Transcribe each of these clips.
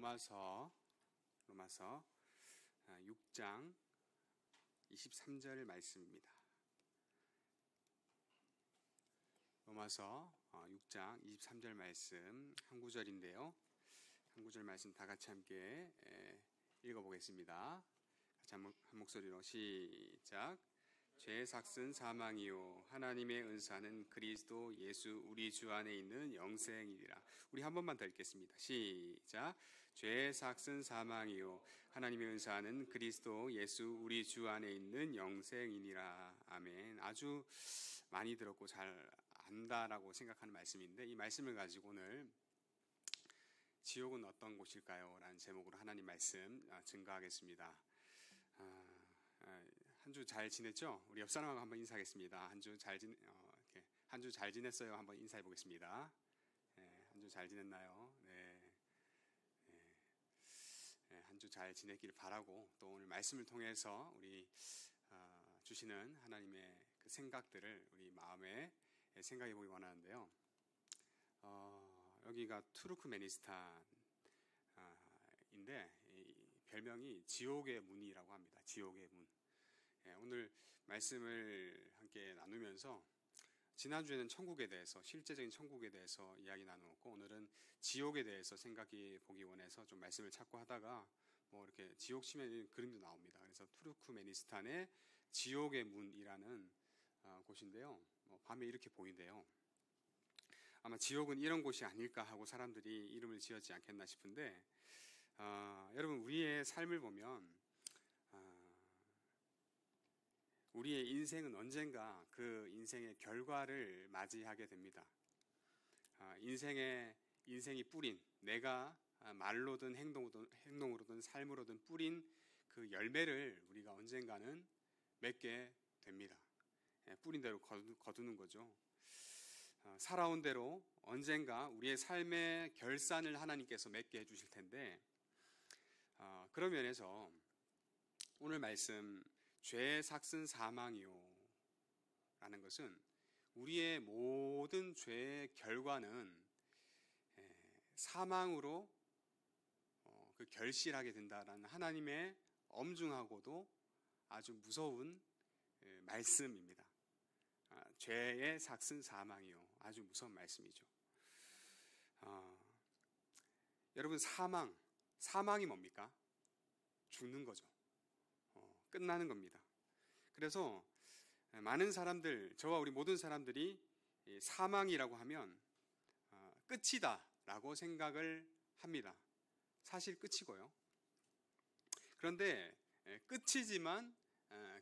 로마서 6장 23절 말씀입니다. 로마서 6장 23절 말씀 한 구절인데요. 한 구절 말씀 다 같이 함께 읽어보겠습니다. 같이 한 목소리로 시작. 죄의 삭은 사망이요 하나님의 은사는 그리스도 예수 우리 주 안에 있는 영생이니라. 우리 한 번만 더 읽겠습니다. 시작. 죄의 삭은 사망이요 하나님의 은사는 그리스도 예수 우리 주 안에 있는 영생이니라. 아멘. 아주 많이 들었고 잘 안다라고 생각하는 말씀인데, 이 말씀을 가지고 오늘 지옥은 어떤 곳일까요? 라는 제목으로 하나님 말씀 증거하겠습니다. 한 주 잘 지냈죠? 우리 옆 사람하고 한번 인사하겠습니다. 한 주 잘 지냈어요? 한번 인사해 보겠습니다. 한 주 잘 지냈나요? 네. 한 주 잘 지냈기를 바라고, 또 오늘 말씀을 통해서 우리 주시는 하나님의 그 생각들을 우리 마음에 생각해 보기 원하는데요. 여기가 투르크메니스탄인데 별명이 지옥의 문이라고 합니다. 지옥의 문. 오늘 말씀을 함께 나누면서 지난주에는 천국에 대해서, 실제적인 천국에 대해서 이야기 나누었고, 오늘은 지옥에 대해서 생각해 보기 원해서 좀 말씀을 찾고 하다가 이렇게 지옥 치면 그림도 나옵니다. 그래서 투르크메니스탄의 지옥의 문이라는 곳인데요. 밤에 이렇게 보인대요. 아마 지옥은 이런 곳이 아닐까 하고 사람들이 이름을 지었지 않겠나 싶은데, 여러분, 우리의 삶을 보면 우리의 인생은 언젠가 그 인생의 결과를 맞이하게 됩니다. 인생이 뿌린, 내가 말로든 행동으로든 삶으로든 뿌린 그 열매를 우리가 언젠가는 맺게 됩니다. 뿌린 대로 거두는 거죠. 살아온 대로 언젠가 우리의 삶의 결산을 하나님께서 맺게 해주실 텐데, 그런 면에서 오늘 말씀 죄의 삭은 사망이요 라는 것은 우리의 모든 죄의 결과는 사망으로 그 결실하게 된다라는 하나님의 엄중하고도 아주 무서운 말씀입니다. 죄의 삭은 사망이요, 아주 무서운 말씀이죠. 여러분, 사망이 뭡니까? 죽는 거죠. 끝나는 겁니다. 그래서 많은 사람들, 저와 우리 모든 사람들이 사망이라고 하면 끝이다 라고 생각을 합니다. 사실 끝이고요. 그런데 끝이지만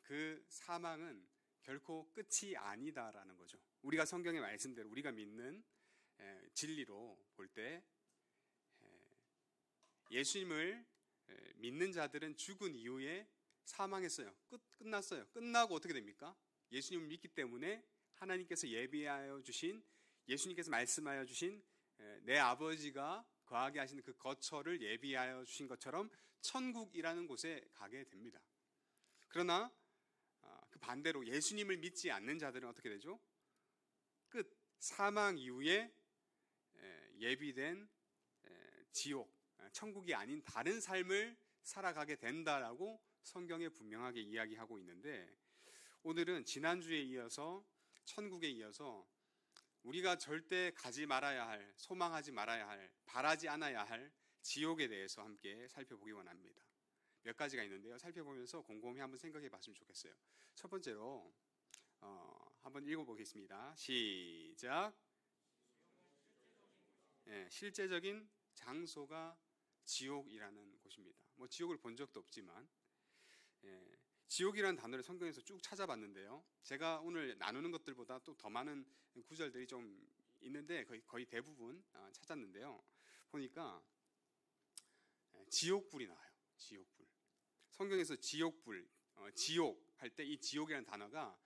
그 사망은 결코 끝이 아니다라는 거죠. 우리가 성경의 말씀대로 우리가 믿는 진리로 볼 때 예수님을 믿는 자들은 죽은 이후에 사망했어요. 끝났어요. 끝나고 어떻게 됩니까? 예수님을 믿기 때문에 하나님께서 예비하여 주신, 예수님께서 말씀하여 주신 내 아버지가 거하게 하시는 그 거처를 예비하여 주신 것처럼 천국이라는 곳에 가게 됩니다. 그러나 그 반대로 예수님을 믿지 않는 자들은 어떻게 되죠? 사망 이후에 예비된 지옥, 천국이 아닌 다른 삶을 살아가게 된다라고 성경에 분명하게 이야기하고 있는데, 오늘은 지난주에 이어서 천국에 이어서 우리가 절대 가지 말아야 할, 소망하지 말아야 할, 바라지 않아야 할 지옥에 대해서 함께 살펴보기 원합니다. 몇 가지가 있는데요. 살펴보면서 곰곰이 한번 생각해 봤으면 좋겠어요. 첫 번째로 한번 읽어보겠습니다. 시작. 실제적인 장소가 지옥이라는 곳입니다. 지옥을 본 적도 없지만 지옥이라는 단어를 성경에서 쭉 찾아봤는데요. 제가 오늘 나누는 것들보다 또 더 많은 구절들이 좀 있는데 거의 대부분 찾았는데요. 보니까 지옥불이 나와요. 지옥불. 성경에서 지옥불, 지옥 할 때 이 지옥이라는 단어가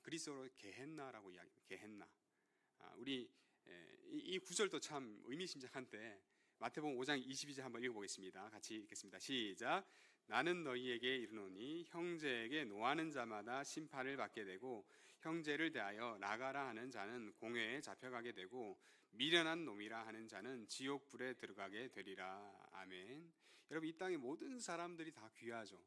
그리스어로 게헨나라고 이야기합니다. 게헨나. 우리 이 구절도 참 의미심장한데, 마태복음 5장 22절 한번 읽어보겠습니다. 같이 읽겠습니다. 시작. 나는 너희에게 이르노니 형제에게 노하는 자마다 심판을 받게 되고 형제를 대하여 나가라 하는 자는 공회에 잡혀가게 되고 미련한 놈이라 하는 자는 지옥불에 들어가게 되리라. 아멘. 여러분, 이 땅의 모든 사람들이 다 귀하죠.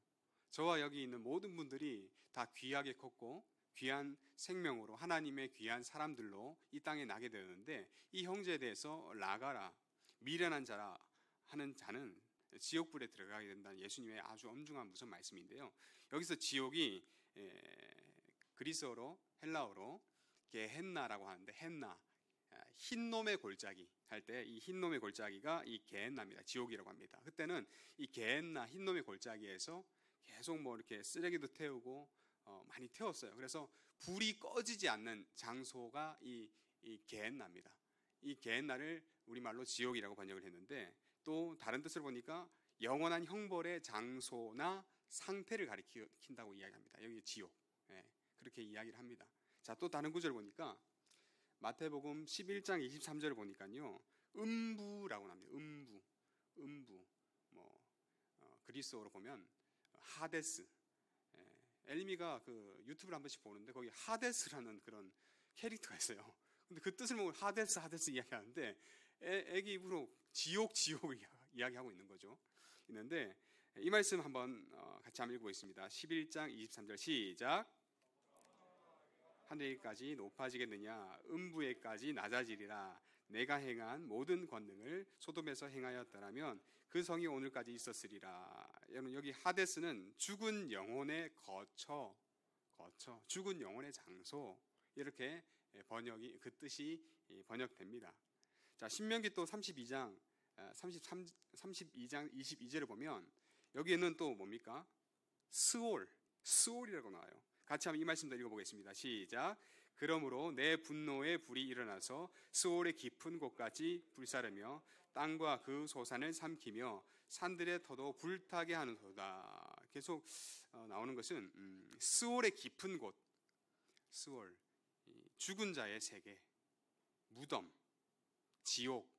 저와 여기 있는 모든 분들이 다 귀하게 컸고 귀한 생명으로 하나님의 귀한 사람들로 이 땅에 나게 되었는데, 이 형제에 대해서 라가라, 미련한 자라 하는 자는 지옥불에 들어가게 된다는 예수님의 아주 엄중한 무서운 말씀인데요. 여기서 지옥이 그리스어로, 헬라어로 게헨나라고 하는데, 헨나, 흰놈의 골짜기 할 때 이 흰놈의 골짜기가 이 게헨나입니다. 지옥이라고 합니다. 그때는 이 게헨나, 흰놈의 골짜기에서 계속 뭐 이렇게 쓰레기도 태우고 많이 태웠어요. 그래서 불이 꺼지지 않는 장소가 이 게헨나입니다. 이 게헨나를 우리말로 지옥이라고 번역을 했는데, 또 다른 뜻을 보니까 영원한 형벌의 장소나 상태를 가리킨다고 이야기합니다. 여기 지옥, 그렇게 이야기를 합니다. 자, 또 다른 구절 보니까 마태복음 11장 23절을 보니까요, 음부라고 합니다. 음부. 그리스어로 보면 하데스. 엘미가 그 유튜브를 한 번씩 보는데 거기 하데스라는 그런 캐릭터가 있어요. 근데 그 뜻을 보면 하데스 이야기하는데 애기 입으로 지옥을 이야기하고 있는 거죠. 있는데 이 말씀 한번 같이 한번 읽어보겠습니다. 11장 23절 시작. 하늘까지 높아지겠느냐, 음부에까지 낮아지리라. 내가 행한 모든 권능을 소돔에서 행하였더라면 그 성이 오늘까지 있었으리라. 여러분, 여기 하데스는 죽은 영혼의 거처, 죽은 영혼의 장소, 이렇게 번역이, 그 뜻이 번역됩니다. 자, 신명기 또 32장 22절을 보면 여기에는 또 뭡니까? 스올이라고 나와요. 같이 한번 이 말씀도 읽어보겠습니다. 시작. 그러므로 내 분노의 불이 일어나서 스올의 깊은 곳까지 불사르며 땅과 그 소산을 삼키며 산들의 터도 불타게 하는도다. 계속 나오는 것은 스올의 깊은 곳, 스올, 죽은 자의 세계, 무덤, 지옥,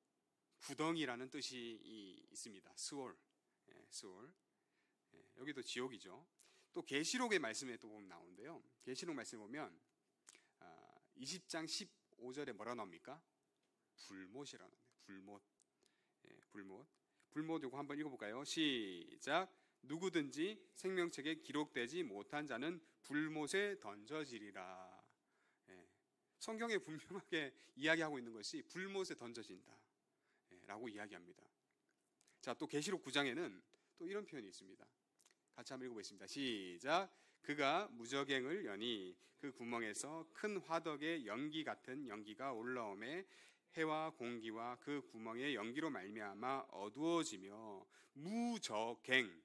구덩이라는 뜻이 있습니다. 스올. 여기도 지옥이죠. 또 계시록의 말씀에 또 보면 나오는데요. 계시록 말씀 보면 20장 15절에 뭐라 나옵니까? 불못이라는 거예요. 불못 이거 한번 읽어볼까요? 시작. 누구든지 생명책에 기록되지 못한 자는 불못에 던져지리라. 성경에 분명하게 이야기하고 있는 것이 불못에 던져진다 라고 이야기합니다. 자, 또 계시록 9장에는 또 이런 표현이 있습니다. 같이 한번 읽어보겠습니다. 시작. 그가 무저갱을 여니 그 구멍에서 큰 화덕의 연기 같은 연기가 올라오매 해와 공기와 그 구멍의 연기로 말미암아 어두워지며 무저갱,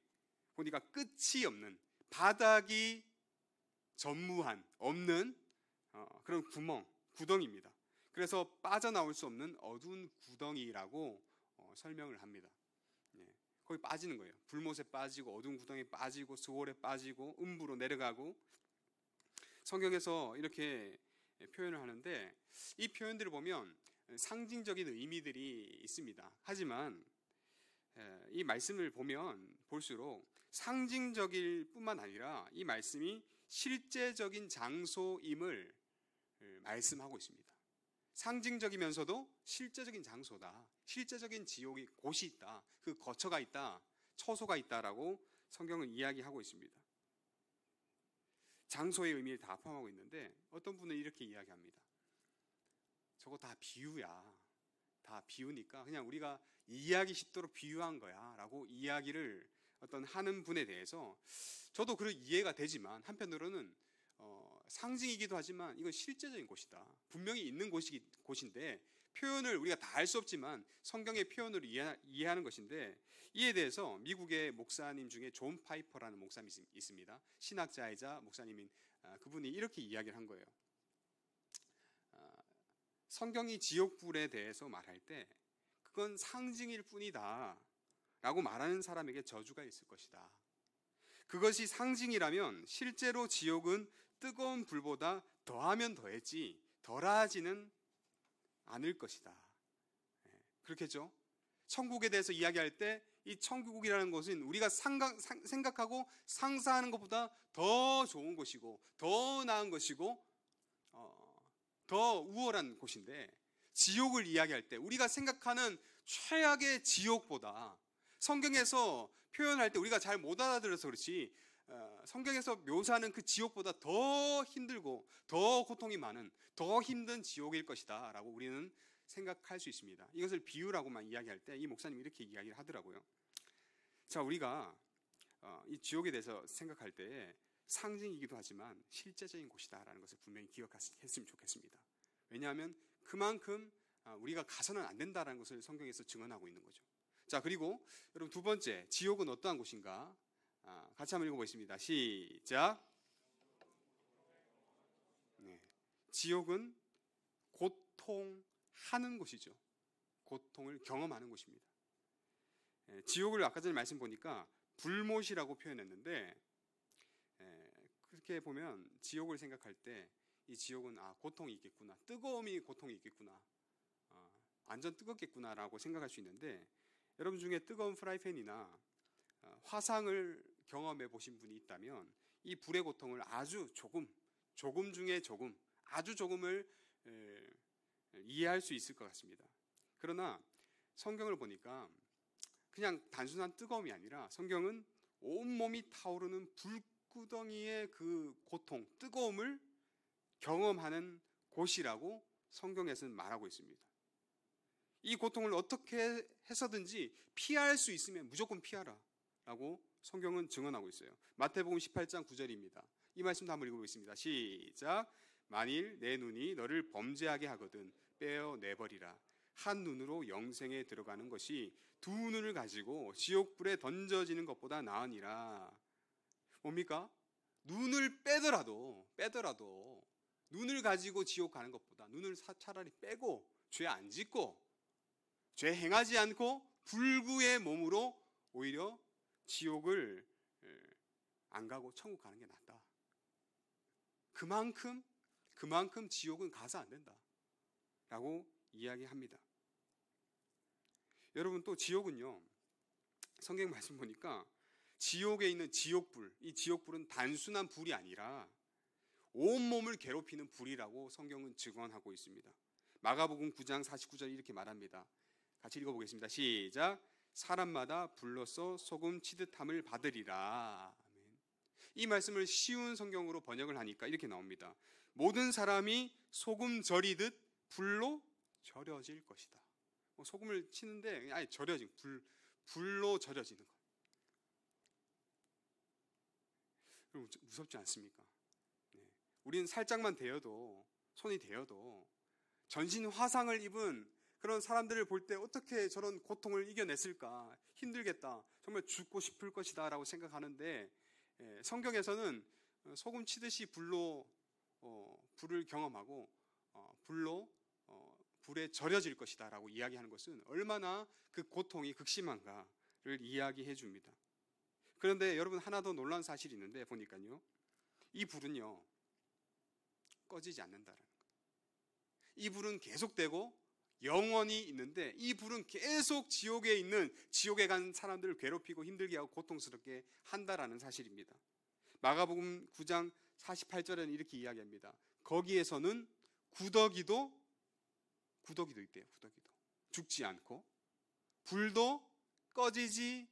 보니까 끝이 없는, 바닥이 전무한, 없는 그런 구덩이입니다. 그래서 빠져나올 수 없는 어두운 구덩이라고 설명을 합니다. 거기 빠지는 거예요. 불못에 빠지고 어두운 구덩이에 빠지고 스올에 빠지고 음부로 내려가고, 성경에서 이렇게 표현을 하는데 이 표현들을 보면 상징적인 의미들이 있습니다. 하지만 이 말씀을 보면 볼수록 상징적일 뿐만 아니라 이 말씀이 실제적인 장소임을 말씀하고 있습니다. 상징적이면서도 실제적인 장소다, 실제적인 지옥이 곳이 있다, 그 거처가 있다, 처소가 있다라고 성경은 이야기하고 있습니다. 장소의 의미를 다 포함하고 있는데 어떤 분은 이렇게 이야기합니다. 저거 다 비유야. 다 비유니까 그냥 우리가 이해하기 쉽도록 비유한 거야 라고 이야기를 어떤 하는 분에 대해서 저도 그런 이해가 되지만, 한편으로는 상징이기도 하지만 이건 실제적인 곳이다, 분명히 있는 곳인데 표현을 우리가 다 알 수 없지만 성경의 표현으로 이해하는 것인데, 이에 대해서 미국의 목사님 중에 존 파이퍼라는 목사님이 있습니다. 신학자이자 목사님인 그분이 이렇게 이야기를 한 거예요. 성경이 지옥불에 대해서 말할 때 그건 상징일 뿐이다 라고 말하는 사람에게 저주가 있을 것이다. 그것이 상징이라면 실제로 지옥은 뜨거운 불보다 더하면 더했지 덜하지는 않을 것이다. 그렇겠죠? 천국에 대해서 이야기할 때 이 천국이라는 것은 우리가 생각하고 상상하는 것보다 더 좋은 곳이고 더 나은 것이고 더 우월한 곳인데, 지옥을 이야기할 때 우리가 생각하는 최악의 지옥보다 성경에서 표현할 때 우리가 잘 못 알아들어서 그렇지 성경에서 묘사하는 그 지옥보다 더 힘들고 더 고통이 많은 더 힘든 지옥일 것이다 라고 우리는 생각할 수 있습니다. 이것을 비유라고만 이야기할 때 이 목사님이 이렇게 이야기를 하더라고요. 자, 우리가 이 지옥에 대해서 생각할 때 상징이기도 하지만 실제적인 곳이다라는 것을 분명히 기억했으면 좋겠습니다. 왜냐하면 그만큼 우리가 가서는 안 된다라는 것을 성경에서 증언하고 있는 거죠. 자, 그리고 여러분 두 번째, 지옥은 어떠한 곳인가? 같이 한번 읽어보겠습니다. 시작. 네. 지옥은 고통하는 곳이죠. 고통을 경험하는 곳입니다. 지옥을 아까 전에 말씀 보니까 불못이라고 표현했는데 그렇게 보면 지옥을 생각할 때 이 지옥은 고통이 있겠구나, 뜨거움이 고통이 있겠구나, 완전 뜨겁겠구나라고 생각할 수 있는데 여러분 중에 뜨거운 프라이팬이나 화상을 경험해 보신 분이 있다면 이 불의 고통을 아주 조금 중에 조금, 아주 조금을 이해할 수 있을 것 같습니다. 그러나 성경을 보니까 그냥 단순한 뜨거움이 아니라 성경은 온몸이 타오르는 불구덩이의 그 고통, 뜨거움을 경험하는 곳이라고 성경에서는 말하고 있습니다. 이 고통을 어떻게 해서든지 피할 수 있으면 무조건 피하라 라고 성경은 증언하고 있어요. 마태복음 18장 9절입니다. 이 말씀도 한번 읽어보겠습니다. 시작. 만일 내 눈이 너를 범죄하게 하거든 빼어내버리라. 한 눈으로 영생에 들어가는 것이 두 눈을 가지고 지옥불에 던져지는 것보다 나으니라. 뭡니까? 눈을 빼더라도 눈을 가지고 지옥 가는 것보다 눈을 차라리 빼고 죄 안 짓고 죄 행하지 않고 불구의 몸으로 오히려 지옥을 안 가고 천국 가는 게 낫다. 그만큼 지옥은 가서 안 된다 라고 이야기합니다. 여러분 또 지옥은요, 성경 말씀 보니까 지옥에 있는 지옥불, 이 지옥불은 단순한 불이 아니라 온몸을 괴롭히는 불이라고 성경은 증언하고 있습니다. 마가복음 9장 49절 이렇게 말합니다. 같이 읽어보겠습니다. 시작. 사람마다 불로써 소금 치듯함을 받으리라. 이 말씀을 쉬운 성경으로 번역을 하니까 이렇게 나옵니다. 모든 사람이 소금 절이듯 불로 절여질 것이다. 소금을 치는데 아예 불로 절여지는 것. 무섭지 않습니까? 우리는 살짝만 데여도, 손이 데여도 전신 화상을 입은 그런 사람들을 볼 때 어떻게 저런 고통을 이겨냈을까, 힘들겠다, 정말 죽고 싶을 것이다 라고 생각하는데 성경에서는 소금 치듯이 불로 불을 경험하고 불에 절여질 것이다 라고 이야기하는 것은 얼마나 그 고통이 극심한가를 이야기해 줍니다. 그런데 여러분 하나 더 놀라운 사실이 있는데 보니까요, 이 불은요 꺼지지 않는다라는 거예요. 이 불은 계속되고 영원히 있는데 이 불은 계속 지옥에 간 사람들을 괴롭히고 힘들게 하고 고통스럽게 한다라는 사실입니다. 마가복음 9장 48절에는 이렇게 이야기합니다. 거기에서는 구더기도 있대요. 구더기도 죽지 않고 불도 꺼지지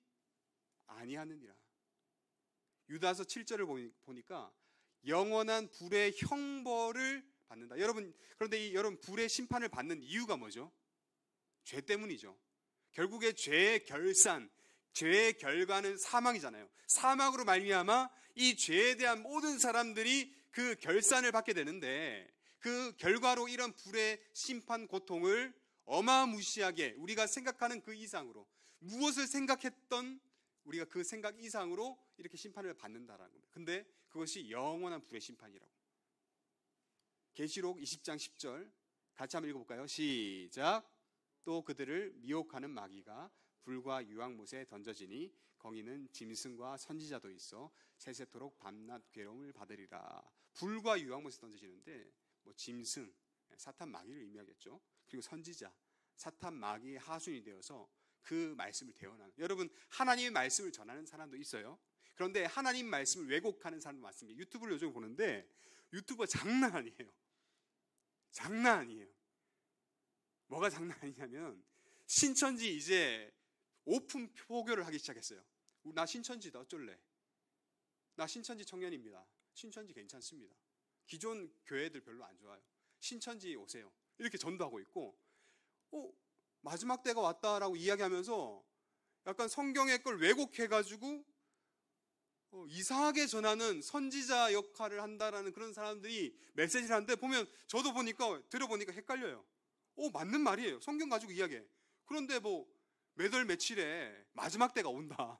아니하느니라. 유다서 7절을 보니까 영원한 불의 형벌을 받는다. 그런데 여러분 불의 심판을 받는 이유가 뭐죠? 죄 때문이죠. 결국에 죄의 결과는 사망이잖아요. 사망으로 말미암아 이 죄에 대한 모든 사람들이 그 결산을 받게 되는데 그 결과로 이런 불의 심판 고통을 어마무시하게 우리가 생각하는 그 이상으로, 무엇을 생각했던 우리가 그 생각 이상으로 이렇게 심판을 받는다라는 겁니다. 근데 그것이 영원한 불의 심판이라고. 계시록 20장 10절 같이 한번 읽어볼까요? 시작. 또 그들을 미혹하는 마귀가 불과 유황못에 던져지니 거기는 짐승과 선지자도 있어 세세토록 밤낮 괴로움을 받으리라. 불과 유황못에 던져지는데 짐승, 사탄 마귀를 의미하겠죠. 그리고 선지자, 사탄 마귀의 하순이 되어서 그 말씀을 대언하는, 여러분 하나님의 말씀을 전하는 사람도 있어요. 그런데 하나님 말씀을 왜곡하는 사람도 많습니다. 유튜브를 요즘 보는데 유튜버 장난 아니에요. 뭐가 장난 아니냐면 신천지 이제 오픈 포교를 하기 시작했어요. 나 신천지다 어쩔래. 나 신천지 청년입니다. 신천지 괜찮습니다. 기존 교회들 별로 안 좋아요. 신천지 오세요. 이렇게 전도하고 있고, 마지막 때가 왔다라고 이야기하면서 약간 성경의 걸 왜곡해가지고 이상하게 전하는 선지자 역할을 한다라는 그런 사람들이 메시지를 하는데, 보면 저도 들어보니까 헷갈려요. 맞는 말이에요. 성경 가지고 이야기해. 그런데 몇 월 며칠에 마지막 때가 온다.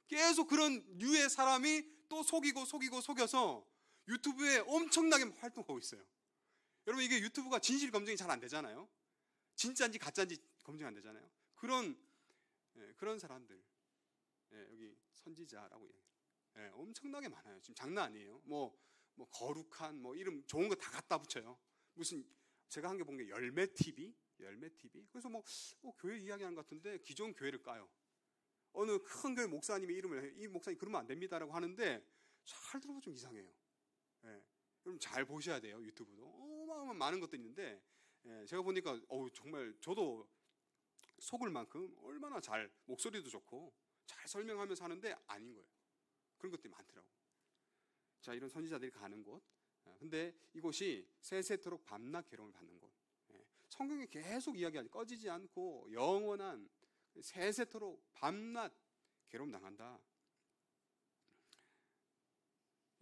계속 그런 류의 사람이 또 속여서 유튜브에 엄청나게 활동하고 있어요. 여러분, 이게 유튜브가 진실 검증이 잘 안 되잖아요. 진짜인지 가짜인지 검증 안 되잖아요. 그런 사람들, 여기 선지자라고 엄청나게 많아요. 지금 장난 아니에요. 거룩한 이름 좋은 거 다 갖다 붙여요. 무슨 제가 한 게 본 게 열매 TV. 그래서 교회 이야기하는 것 같은데 기존 교회를 까요. 어느 큰 교회 목사님의 이름을 이 목사님 그러면 안 됩니다라고 하는데 잘 들어보면 좀 이상해요. 여러분 잘 보셔야 돼요. 유튜브도 어마어마한 많은 것들이 있는데, 제가 보니까 정말 저도 속을 만큼 얼마나 잘, 목소리도 좋고 잘 설명하면서 하는데 아닌 거예요. 그런 것들이 많더라고. 자, 이런 선지자들이 가는 곳. 근데 이곳이 세세토록 밤낮 괴로움을 받는 곳. 성경이 계속 이야기하지, 꺼지지 않고 영원한 세세토록 밤낮 괴로움 당한다.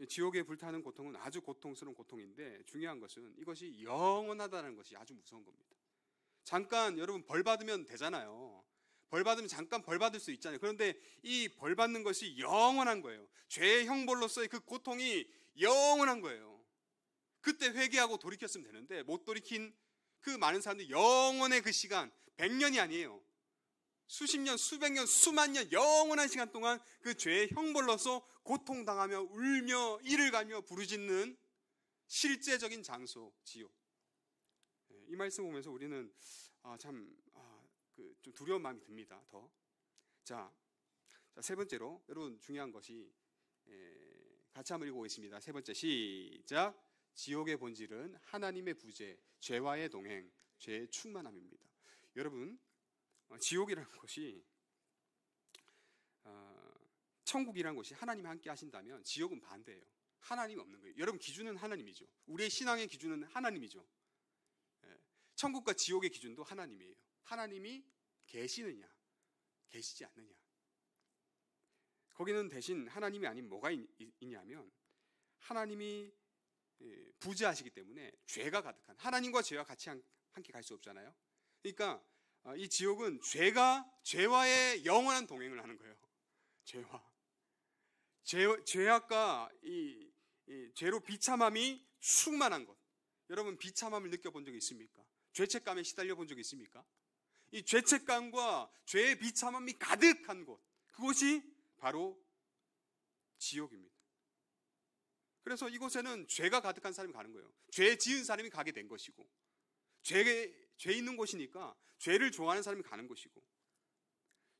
지옥에 불타는 고통은 아주 고통스러운 고통인데, 중요한 것은 이것이 영원하다는 것이 아주 무서운 겁니다. 잠깐 여러분 벌 받으면 되잖아요. 벌 받으면 잠깐 벌 받을 수 있잖아요. 그런데 이 벌 받는 것이 영원한 거예요. 죄의 형벌로서의 그 고통이 영원한 거예요. 그때 회개하고 돌이켰으면 되는데 못 돌이킨 그 많은 사람들이 영원의 그 시간, 100년이 아니에요. 수십 년, 수백 년, 수만 년, 영원한 시간 동안 그 죄의 형벌로서 고통당하며 울며 이를 갈며 부르짖는 실제적인 장소, 지옥. 이 말씀 보면서 우리는 좀 두려운 마음이 듭니다. 자, 세 번째로 여러분 중요한 것이, 같이 한번 읽어보겠습니다. 세 번째, 시작. 지옥의 본질은 하나님의 부재, 죄와의 동행, 죄의 충만함입니다. 여러분, 지옥이라는 것이, 천국이라는 것이 하나님이 함께 하신다면 지옥은 반대예요. 하나님이 없는 거예요. 여러분, 기준은 하나님이죠. 우리의 신앙의 기준은 하나님이죠. 천국과 지옥의 기준도 하나님이에요. 하나님이 계시느냐, 계시지 않느냐. 거기는 대신 하나님이 아닌 뭐가 있냐면, 하나님이 부재하시기 때문에 죄가 가득한, 하나님과 죄와 같이 함께 갈 수 없잖아요. 그러니까 이 지옥은 죄와의 영원한 동행을 하는 거예요. 죄악과 이 죄로 비참함이 충만한 것. 여러분, 비참함을 느껴본 적이 있습니까? 죄책감에 시달려 본 적이 있습니까? 이 죄책감과 죄의 비참함이 가득한 곳, 그곳이 바로 지옥입니다. 그래서 이곳에는 죄가 가득한 사람이 가는 거예요. 죄 지은 사람이 가게 된 것이고, 죄 있는 곳이니까 죄를 좋아하는 사람이 가는 곳이고,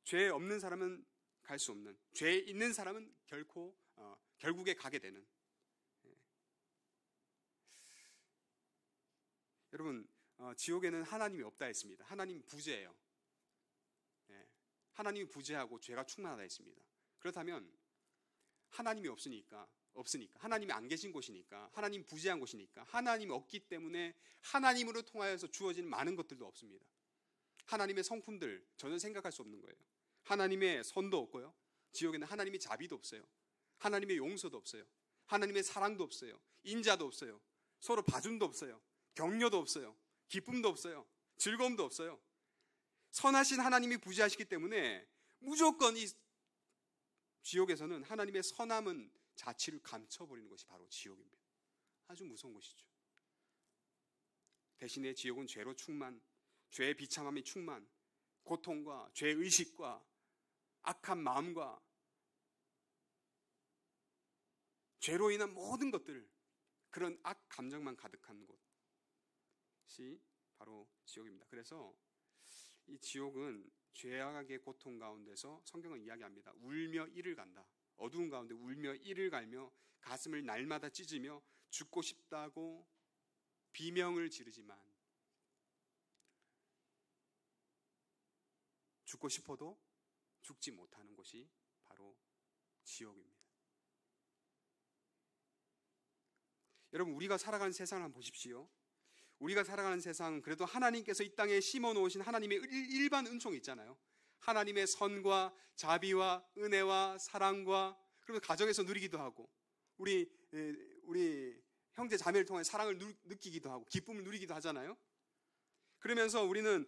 죄 없는 사람은 갈 수 없는, 죄 있는 사람은 결국에 가게 되는. 여러분, 지옥에는 하나님이 없다 했습니다. 하나님 부재예요. 하나님이 부재하고 죄가 충만하다 했습니다. 그렇다면 하나님이 없으니까, 하나님이 안 계신 곳이니까, 하나님 부재한 곳이니까, 하나님이 없기 때문에 하나님으로 통하여서 주어지는 많은 것들도 없습니다. 하나님의 성품들 전혀 생각할 수 없는 거예요. 하나님의 선도 없고요. 지옥에는 하나님의 자비도 없어요. 하나님의 용서도 없어요. 하나님의 사랑도 없어요. 인자도 없어요. 서로 봐줌도 없어요. 격려도 없어요. 기쁨도 없어요. 즐거움도 없어요. 선하신 하나님이 부재하시기 때문에 무조건 이 지옥에서는 하나님의 선함은 자취를 감춰버리는 것이 바로 지옥입니다. 아주 무서운 것이죠. 대신에 지옥은 죄로 충만, 죄의 비참함이 충만, 고통과 죄의식과 악한 마음과 죄로 인한 모든 것들, 그런 악 감정만 가득한 곳이 바로 지옥입니다. 그래서 이 지옥은 죄악의 고통 가운데서 성경은 이야기합니다. 울며 이를 간다. 어두운 가운데 울며 이를 갈며 가슴을 날마다 찢으며 죽고 싶다고 비명을 지르지만 죽고 싶어도 죽지 못하는 곳이 바로 지옥입니다. 여러분, 우리가 살아가는 세상을 한번 보십시오. 우리가 살아가는 세상은 그래도 하나님께서 이 땅에 심어놓으신 하나님의 일반 은총이 있잖아요. 하나님의 선과 자비와 은혜와 사랑과, 그리고 가정에서 누리기도 하고, 우리 형제 자매를 통해 사랑을 느끼기도 하고 기쁨을 누리기도 하잖아요. 그러면서 우리는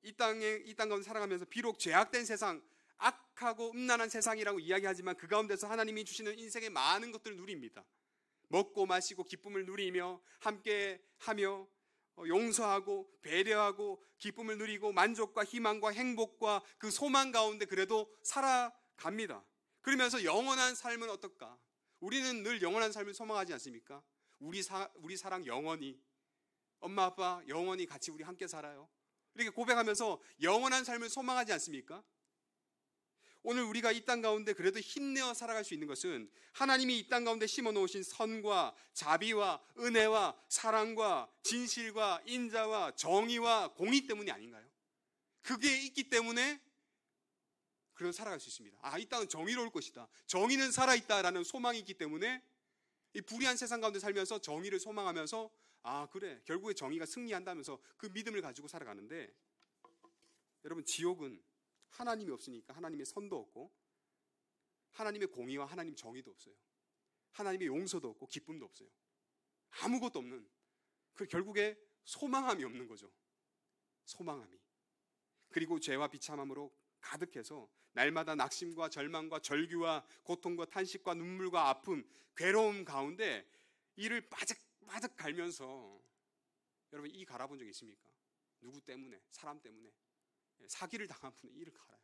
이 땅 가운데 살아가면서 비록 죄악된 세상, 악하고 음란한 세상이라고 이야기하지만 그 가운데서 하나님이 주시는 인생의 많은 것들을 누립니다. 먹고 마시고 기쁨을 누리며 함께하며 용서하고 배려하고 기쁨을 누리고 만족과 희망과 행복과 그 소망 가운데 그래도 살아갑니다. 그러면서 영원한 삶은 어떨까? 우리는 늘 영원한 삶을 소망하지 않습니까? 우리 사랑 영원히, 엄마 아빠 영원히 같이 우리 함께 살아요. 이렇게 고백하면서 영원한 삶을 소망하지 않습니까? 오늘 우리가 이 땅 가운데 그래도 힘내어 살아갈 수 있는 것은 하나님이 이 땅 가운데 심어놓으신 선과 자비와 은혜와 사랑과 진실과 인자와 정의와 공의 때문이 아닌가요? 그게 있기 때문에 그래도 살아갈 수 있습니다. 이 땅은 정의로울 것이다, 정의는 살아있다라는 소망이 있기 때문에 이 불의한 세상 가운데 살면서 정의를 소망하면서 그래, 결국에 정의가 승리한다면서 그 믿음을 가지고 살아가는데, 여러분, 지옥은 하나님이 없으니까 하나님의 선도 없고 하나님의 공의와 하나님 정의도 없어요. 하나님의 용서도 없고 기쁨도 없어요. 아무것도 없는, 그 결국에 소망함이 없는 거죠. 소망함이. 그리고 죄와 비참함으로 가득해서 날마다 낙심과 절망과 절규와 고통과 탄식과 눈물과 아픔, 괴로움 가운데 이를 빠득빠득 갈면서, 여러분, 이 갈아본 적 있습니까? 누구 때문에? 사람 때문에. 사기를 당한 분의 이를 갈아요.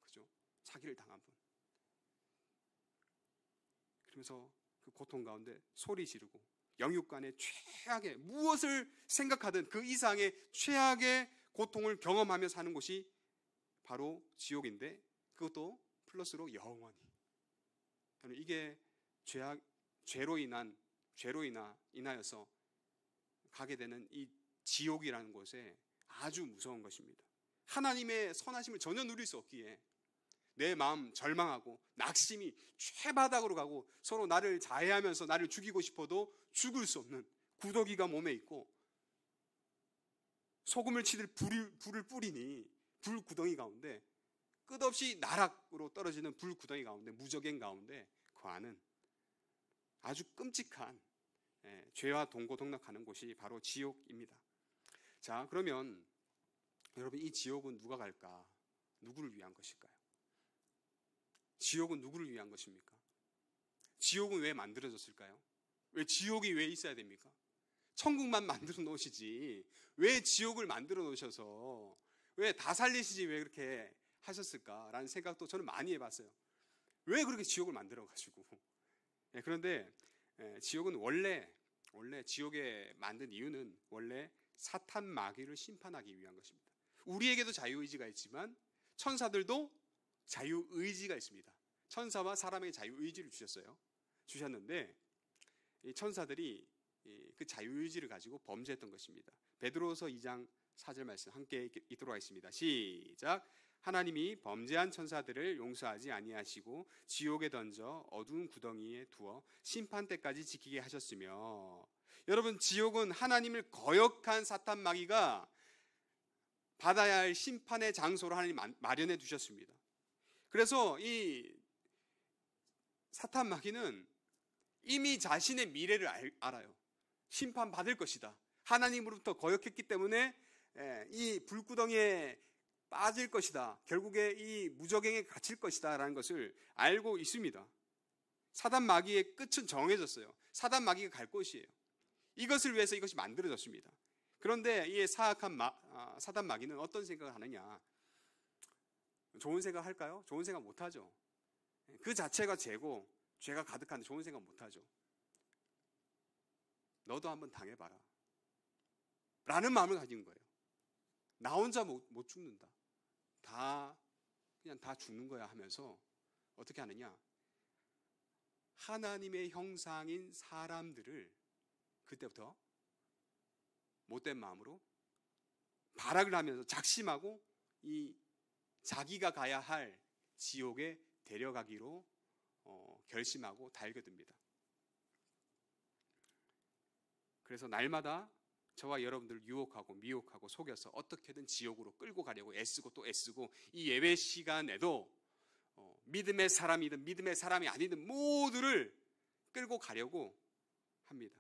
그죠? 사기를 당한 분. 그러면서 그 고통 가운데 소리 지르고 영육간의 최악의, 무엇을 생각하든 그 이상의 최악의 고통을 경험하며 사는 곳이 바로 지옥인데, 그것도 플러스로 영원히. 이게 죄로 인하여서 가게 되는 이 지옥이라는 곳에 아주 무서운 것입니다. 하나님의 선하심을 전혀 누릴 수 없기에 내 마음 절망하고 낙심이 최바닥으로 가고 서로 나를 자해하면서 나를 죽이고 싶어도 죽을 수 없는 구더기가 몸에 있고, 소금을 치듯 불을 뿌리니 불구덩이 가운데, 끝없이 나락으로 떨어지는 불구덩이 가운데, 무저갱 가운데 거하는 아주 끔찍한 죄와 동고동락하는 곳이 바로 지옥입니다. 자, 그러면 여러분, 이 지옥은 누가 갈까? 누구를 위한 것일까요? 지옥은 누구를 위한 것입니까? 지옥은 왜 만들어졌을까요? 지옥이 왜 있어야 됩니까? 천국만 만들어 놓으시지 왜 지옥을 만들어 놓으셔서 왜 다 살리시지 왜 그렇게 하셨을까라는 생각도 저는 많이 해봤어요. 왜 그렇게 지옥을 만들어가지고. 그런데 지옥은 원래 지옥에 만든 이유는 원래 사탄 마귀를 심판하기 위한 것입니다. 우리에게도 자유의지가 있지만 천사들도 자유의지가 있습니다. 천사와 사람에게 자유의지를 주셨는데 이 천사들이 그 자유의지를 가지고 범죄했던 것입니다. 베드로서 2장 4절 말씀 함께 읽도록 하겠습니다. 시작. 하나님이 범죄한 천사들을 용서하지 아니하시고 지옥에 던져 어두운 구덩이에 두어 심판 때까지 지키게 하셨으며. 여러분, 지옥은 하나님을 거역한 사탄 마귀가 받아야 할 심판의 장소로 하나님 마련해 두셨습니다. 그래서 이 사탄 마귀는 이미 자신의 미래를 알아요. 심판받을 것이다. 하나님으로부터 거역했기 때문에 이 불구덩이에 빠질 것이다. 결국에 이 무저갱에 갇힐 것이다 라는 것을 알고 있습니다. 사단 마귀의 끝은 정해졌어요. 사단 마귀가 갈 곳이에요. 이것을 위해서 이것이 만들어졌습니다. 그런데 이 사악한 사단 마귀는 어떤 생각을 하느냐? 좋은 생각 할까요? 좋은 생각 못하죠. 그 자체가 죄고 죄가 가득한데 좋은 생각 못하죠. 너도 한번 당해봐라 라는 마음을 가진 거예요. 나 혼자 못 죽는다, 그냥 다 죽는 거야 하면서 어떻게 하느냐? 하나님의 형상인 사람들을 그때부터 못된 마음으로 발악을 하면서 작심하고 이 자기가 가야 할 지옥에 데려가기로 결심하고 달겨듭니다. 그래서 날마다 저와 여러분들을 유혹하고 미혹하고 속여서 어떻게든 지옥으로 끌고 가려고 애쓰고 또 애쓰고, 이 예배 시간에도 믿음의 사람이든 믿음의 사람이 아니든 모두를 끌고 가려고 합니다.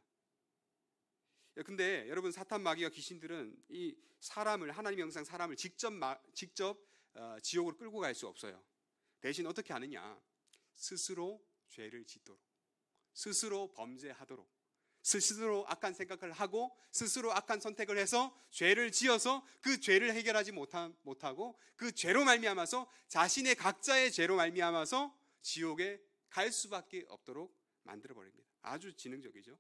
근데 여러분, 사탄, 마귀와 귀신들은 이 사람을, 하나님의 형상 사람을 직접 지옥으로 끌고 갈 수 없어요. 대신 어떻게 하느냐? 스스로 죄를 짓도록, 스스로 범죄하도록, 스스로 악한 생각을 하고 스스로 악한 선택을 해서 죄를 지어서 그 죄를 해결하지 못하고 그 죄로 말미암아서, 자신의 각자의 죄로 말미암아서 지옥에 갈 수밖에 없도록 만들어버립니다. 아주 지능적이죠.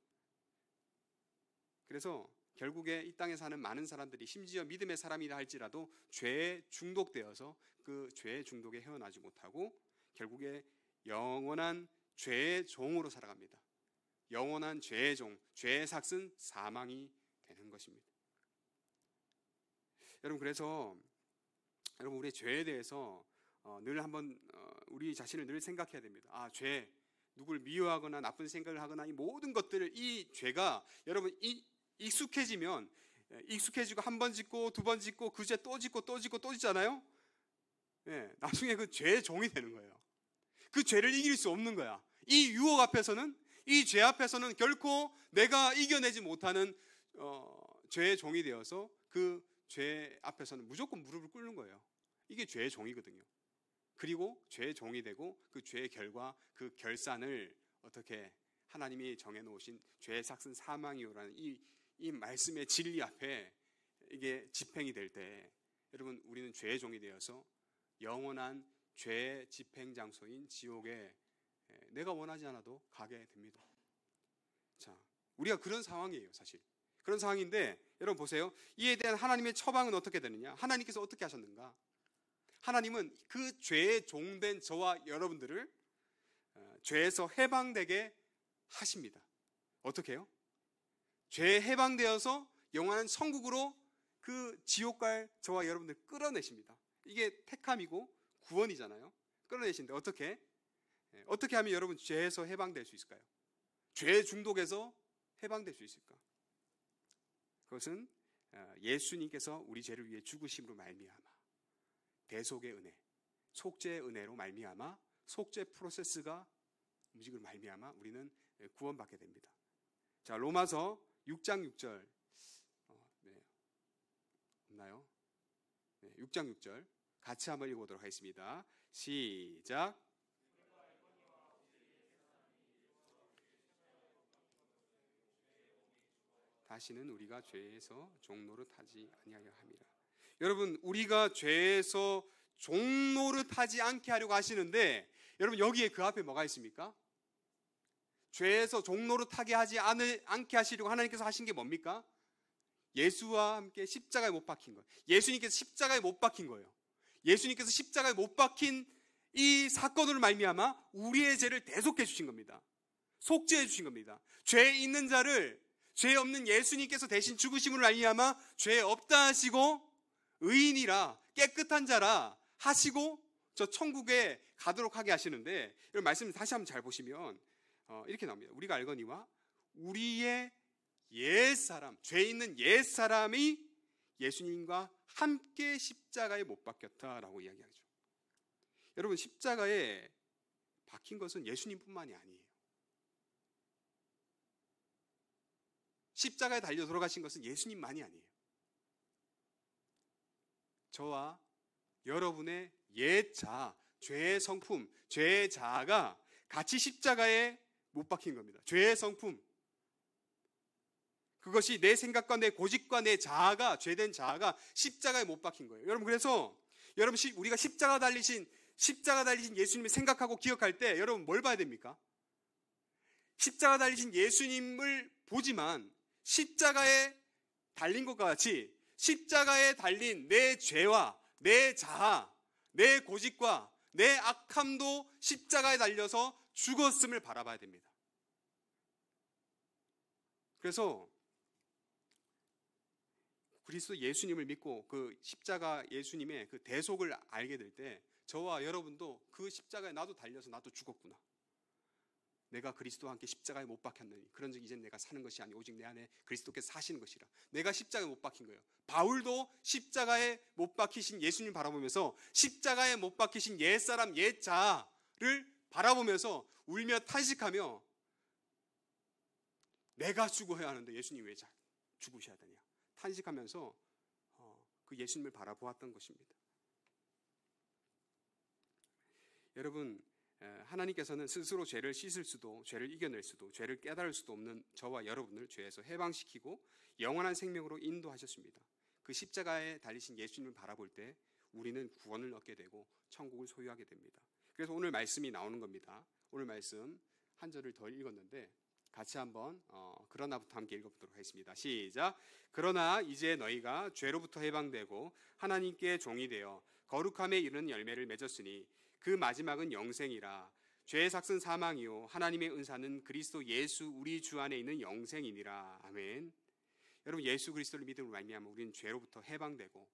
그래서 결국에 이 땅에 사는 많은 사람들이, 심지어 믿음의 사람이라 할지라도 죄에 중독되어서 그 죄의 중독에 헤어나지 못하고 결국에 영원한 죄의 종으로 살아갑니다. 영원한 죄의 종, 죄의 삭은 사망이 되는 것입니다. 여러분, 그래서 여러분, 우리의 죄에 대해서 늘 한번 우리 자신을 늘 생각해야 됩니다. 아, 죄, 누굴 미워하거나 나쁜 생각을 하거나 이 모든 것들을, 이 죄가 여러분 익숙해지면, 익숙해지고 한 번 짓고 두 번 짓고 그 죄 또 짓고 또 짓고 또 짓잖아요. 예, 나중에 그 죄의 종이 되는 거예요. 그 죄를 이길 수 없는 거야. 이 유혹 앞에서는, 이 죄 앞에서는 결코 내가 이겨내지 못하는 죄의 종이 되어서 그 죄 앞에서는 무조건 무릎을 꿇는 거예요. 이게 죄의 종이거든요. 그리고 죄의 종이 되고 그 죄의 결과, 그 결산을 어떻게 하나님이 정해놓으신 죄의 삭은 사망이요라는 이 말씀의 진리 앞에 이게 집행이 될 때, 여러분, 우리는 죄의 종이 되어서 영원한 죄의 집행 장소인 지옥에 내가 원하지 않아도 가게 됩니다. 자, 우리가 그런 상황이에요. 사실 그런 상황인데, 여러분 보세요. 이에 대한 하나님의 처방은 어떻게 되느냐? 하나님께서 어떻게 하셨는가? 하나님은 그 죄의 종된 저와 여러분들을 죄에서 해방되게 하십니다. 어떻게 해요? 죄에 해방되어서 영원한 천국으로, 그 지옥 갈 저와 여러분들 끌어내십니다. 이게 택함이고 구원이잖아요. 끌어내신데 어떻게 하면 여러분 죄에서 해방될 수 있을까요? 죄의 중독에서 해방될 수 있을까? 그것은 예수님께서 우리 죄를 위해 죽으심으로 말미암아, 대속의 은혜, 속죄의 은혜로 말미암아, 속죄 프로세스가 움직임으로 말미암아 우리는 구원받게 됩니다. 자, 로마서 6장 6절 없나요? 6장 6절 같이 한번 읽어보도록 하겠습니다. 시작. 다시는 우리가 죄에서 종노릇하지 아니하려 함이라. 여러분, 우리가 죄에서 종노릇하지 않게 하려고 하시는데, 여러분 여기에 그 앞에 뭐가 있습니까? 죄에서 종노릇하게 하지 않게 하시려고 하나님께서 하신 게 뭡니까? 예수와 함께 십자가에 못 박힌 거예요. 예수님께서 십자가에 못 박힌 거예요. 예수님께서 십자가에 못 박힌 이 사건으로 말미암아 우리의 죄를 대속해 주신 겁니다. 속죄해 주신 겁니다. 죄 있는 자를, 죄 없는 예수님께서 대신 죽으심으로 말미암아 죄 없다 하시고 의인이라, 깨끗한 자라 하시고 저 천국에 가도록 하게 하시는데, 이런 말씀을 다시 한번 잘 보시면 이렇게 나옵니다. 우리가 알거니와 우리의 옛사람, 죄 있는 옛사람이 예수님과 함께 십자가에 못 박혔다라고 이야기하죠. 여러분, 십자가에 박힌 것은 예수님뿐만이 아니에요. 십자가에 달려 돌아가신 것은 예수님만이 아니에요. 저와 여러분의 옛 자아, 죄의 성품, 죄의 자아가 같이 십자가에 못 박힌 겁니다. 죄의 성품, 그것이 내 생각과 내 고집과 내 자아가, 죄된 자아가 십자가에 못 박힌 거예요. 여러분, 그래서 여러분, 우리가 십자가 달리신 예수님을 생각하고 기억할 때 여러분 뭘 봐야 됩니까? 십자가 달리신 예수님을 보지만 십자가에 달린 것과 같이 십자가에 달린 내 죄와 내 자아, 내 고집과 내 악함도 십자가에 달려서 죽었음을 바라봐야 됩니다. 그래서 그리스도 예수님을 믿고 그 십자가 예수님의 그 대속을 알게 될 때 저와 여러분도 그 십자가에 나도 달려서 나도 죽었구나. 내가 그리스도와 함께 십자가에 못 박혔느니 그런즉 이제 내가 사는 것이 아니 오직 내 안에 그리스도께서 사시는 것이라. 내가 십자가에 못 박힌 거예요. 바울도 십자가에 못 박히신 예수님 바라보면서 십자가에 못 박히신 옛사람 옛자를 바라보면서 울며 탄식하며 내가 죽어야 하는데 예수님 왜 죽으셔야 되냐 탄식하면서 그 예수님을 바라보았던 것입니다. 여러분, 하나님께서는 스스로 죄를 씻을 수도 죄를 이겨낼 수도 죄를 깨달을 수도 없는 저와 여러분을 죄에서 해방시키고 영원한 생명으로 인도하셨습니다. 그 십자가에 달리신 예수님을 바라볼 때 우리는 구원을 얻게 되고 천국을 소유하게 됩니다. 그래서 오늘 말씀이 나오는 겁니다. 오늘 말씀 한 절을 더 읽었는데 같이 한번 그러나부터 함께 읽어보도록 하겠습니다. 시작. 그러나 이제 너희가 죄로부터 해방되고 하나님께 종이 되어 거룩함에 이르는 열매를 맺었으니 그 마지막은 영생이라. 죄의 삭은 사망이요 하나님의 은사는 그리스도 예수 우리 주 안에 있는 영생이니라. 아멘. 여러분, 예수 그리스도를 믿음으로 말미암아 우리는 죄로부터 해방되고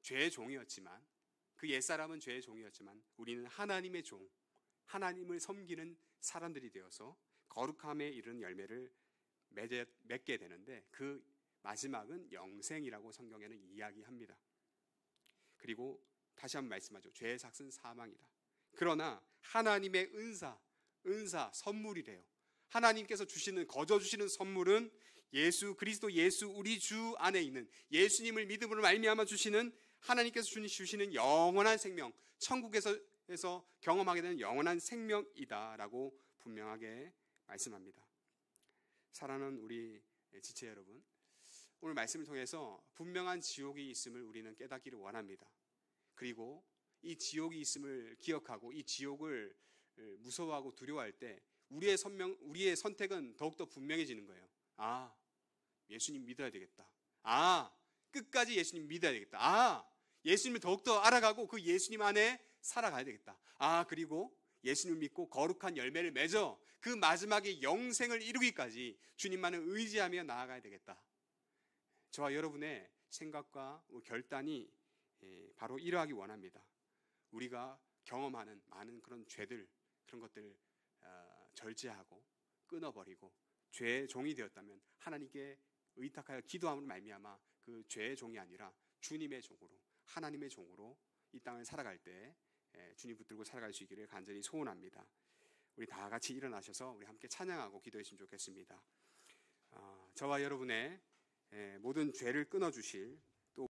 죄의 종이었지만 그 옛사람은 죄의 종이었지만 우리는 하나님의 종, 하나님을 섬기는 사람들이 되어서 거룩함에 이르는 열매를 맺게 되는데 그 마지막은 영생이라고 성경에는 이야기합니다. 그리고 다시 한번 말씀하죠. 죄의 삭은 사망이다. 그러나 하나님의 은사, 선물이래요. 하나님께서 주시는, 거저 주시는 선물은 예수 그리스도 예수 우리 주 안에 있는 예수님을 믿음으로 말미암아 주시는 하나님께서 주시는 영원한 생명, 천국에서 경험하게 되는 영원한 생명이다라고 분명하게 말씀합니다. 사랑하는 우리 지체 여러분, 오늘 말씀을 통해서 분명한 지옥이 있음을 우리는 깨닫기를 원합니다. 그리고 이 지옥이 있음을 기억하고 이 지옥을 무서워하고 두려워할 때 우리의 선택은 더욱더 분명해지는 거예요. 아, 예수님 믿어야 되겠다. 아, 끝까지 예수님 믿어야 되겠다. 아, 예수님을 더욱더 알아가고 그 예수님 안에 살아가야 되겠다. 아, 그리고 예수님을 믿고 거룩한 열매를 맺어 그 마지막에 영생을 이루기까지 주님만을 의지하며 나아가야 되겠다. 저와 여러분의 생각과 결단이 바로 이러하기 원합니다. 우리가 경험하는 많은 그런 죄들, 그런 것들을 절제하고 끊어버리고 죄의 종이 되었다면 하나님께 의탁하여 기도함으로 말미암아 그 죄의 종이 아니라 주님의 종으로, 하나님의 종으로 이 땅을 살아갈 때 주님 붙들고 살아갈 수 있기를 간절히 소원합니다. 우리 다 같이 일어나셔서 우리 함께 찬양하고 기도했으면 좋겠습니다. 저와 여러분의 모든 죄를 끊어주실